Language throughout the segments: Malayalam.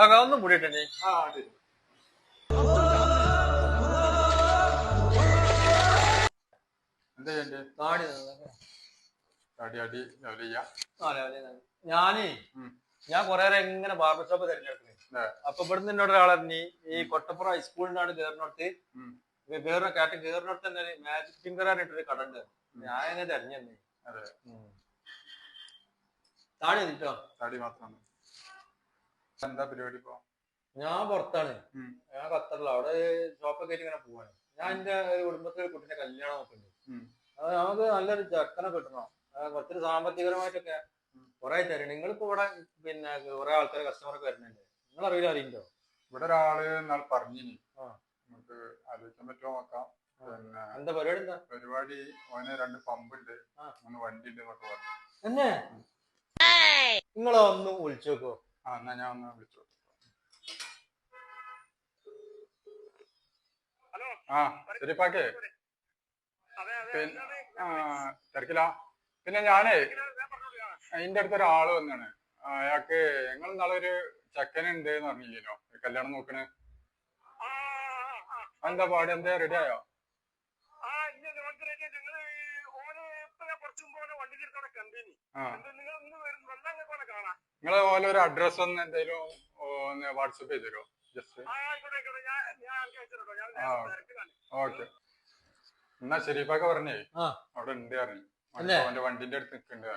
ഒന്നും കൂടിയിട്ടേ ഞാൻ കൊറേ ഇങ്ങനെ ബാർബർ ഷോപ്പ് തിരഞ്ഞെടുക്കുന്നത്. അപ്പൊ ഇവിടുന്ന് എന്നോട് ഒരാളറിഞ്ഞി ഈ കൊട്ടപ്പുറം ഹൈസ്കൂളിനാണ് കേറിനോട്ട് വേറെ കാറ്റ് കേറിനോട്ട് തന്നെ മാജിക് ഫിംഗർ ആയിട്ടൊരു കട ഉണ്ട്. ഞാൻ എന്നെ തെരഞ്ഞെന്നേ താടി കിട്ടോ താടി മാത്രമാണ്. എന്താ പരിപാടി ഇപ്പൊ? ഞാൻ പുറത്താണ്, ഞാൻ ഖത്തറില. അവിടെ ഷോപ്പൊക്കെ ആയിട്ട് ഇങ്ങനെ പോവാണ്. ഞാൻ എന്റെ കുടുംബത്തിലെ ഒരു കുട്ടിന്റെ കല്യാണം നോക്കുന്നുണ്ട്. അത് നമുക്ക് നല്ലൊരു ചെക്കനെ കിട്ടണം. കുറച്ചൊരു സാമ്പത്തികപരമായിട്ടൊക്കെ കുറെ തരണം. നിങ്ങളിപ്പോ ഇവിടെ പിന്നെ കുറെ ആൾക്കാർ കസ്റ്റമറൊക്കെ വരുന്നുണ്ട്. നിങ്ങൾ അറിയില്ല അറിയുണ്ടോ? ഇവിടെ ഒരാള് നാൾ പറഞ്ഞിനി നമുക്ക് ആലോചിക്കാൻ പറ്റുമോ നോക്കാം. പിന്നെ എന്താ പരിപാടി? എന്താ പരിപാടി? ഓന് 2 പമ്പുണ്ട്, 3 വണ്ടി ഉണ്ട് എന്നൊക്കെ പറഞ്ഞു. എന്നെ നിങ്ങളെ ഒന്ന് വിളിച്ചു നോക്കോ? എന്നാ ഞാൻ ഒന്ന് വിളിച്ചു. ശരിപ്പാക്കേ, തിരക്കില്ല. പിന്നെ ഞാനേ അതിന്റെ അടുത്ത് ഒരാള് വന്നാണ്. അയാൾക്ക് ഞങ്ങൾ നാളെ ഒരു ചെക്കനുണ്ട് എന്ന് പറഞ്ഞില്ലല്ലോ, കല്യാണം നോക്കണേ. എന്താ പാട്? എന്താ റെഡി ആയോ? നിങ്ങള് ഓരോ ഒരു അഡ്രസ് ഒന്ന് എന്തായാലും ഒന്ന് വാട്സപ്പ് ചെയ്ത് തരുമോ? Just okay. എന്നാ ശരീഫൊക്കെ പറഞ്ഞേ അവിടെ ഉണ്ട് പറഞ്ഞു. അവന്റെ വണ്ടിന്റെ അടുത്ത് നിൽക്കുന്നുണ്ട്.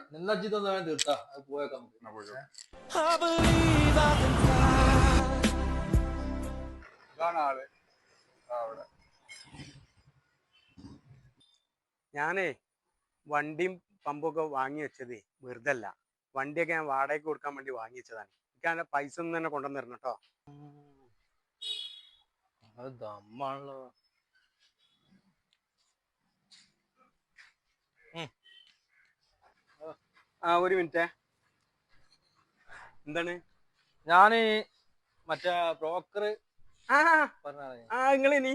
ഇതാണ് ആള് അവിടെ. ഞാനേ വണ്ടിയും പമ്പൊക്കെ വാങ്ങി വെച്ചതേ വെറുതല്ല. വണ്ടിയൊക്കെ ഞാൻ വാടകയ്ക്ക് കൊടുക്കാൻ വേണ്ടി വാങ്ങി വെച്ചതാണ്. എനിക്ക് അതിന്റെ പൈസ ഒന്നും തന്നെ കൊണ്ടുവന്ന് തരണം കേട്ടോ. ദമ്മാണല്ലോ. ഒരു മിനിറ്റേ. എന്താണ്? ഞാന് മറ്റേ ബ്രോക്കർ നിങ്ങളിനി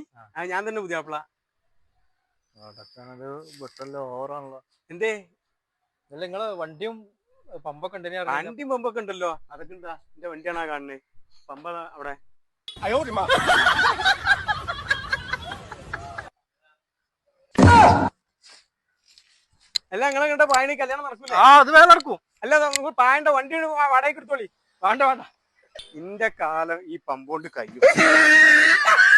ഞാൻ തന്നെ പുതിയാപ്പിള. ഓവറാണല്ലോ. എന്തേ? അല്ല നിങ്ങള് വണ്ടിയും പമ്പൊക്കെ ഉണ്ട്. വണ്ടിയും പമ്പൊക്കെ ഉണ്ടല്ലോ. അതൊക്കെ എന്താ? എന്റെ വണ്ടിയാണാ കാണുന്നത്. പമ്പ അവിടെ. അല്ല നിങ്ങളെ കണ്ട പായണി കല്യാണം നടക്കൂല? അത് വേറെ നടക്കും. അല്ല പായന്റെ വണ്ടി വാടകയ്ക്ക് എടുത്തോളി. വേണ്ട വേണ്ട, ഇന്റെ കാലം ഈ പമ്പോണ്ട് കഴിയും.